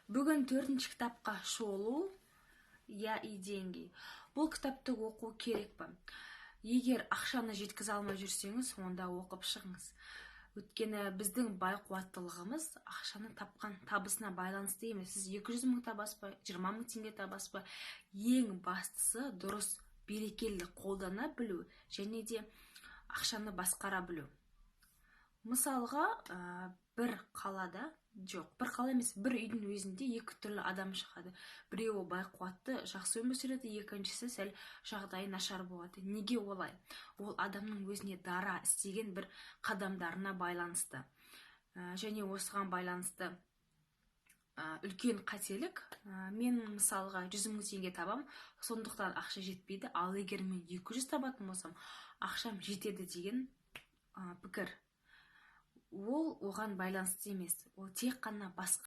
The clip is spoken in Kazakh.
Бүгін 4-ші кітапқа шолу, я и деньги. Бұл кітапты оқу керек па? Егер ақшаны жеткізе алмай жүрсеңіз, онда оқып шығыңыз. Өйткені біздің бай қуаттылығымыз ақшаны тапқан табысына байланысты емес. Сіз 200 мың табасыз ба, 20 мың теңге табасыз ба? Ең бастысы дұрыс берекелі қолдана білу және де ақшаны басқара білу. Мысалға, бір қалада, бір қала емес, бір үйдің өзінде екі түрлі адам шығады. Біреуі бай қуатты, жақсы өмір сүреді, екіншісі сәл жағдайы нашар болады. Неге олай? Ол адамның өзіне дара істеген бір қадамдарына байланысты. Және осыған байланысты үлкен қателік. Мен мысалға 100 мың теңге табам, сондықтан ақша жетпейді, ал егер мен 200 табатын болсам, ақшам жетеді деген пікір. Ол оған байланысты емес. Ол тек қана басқа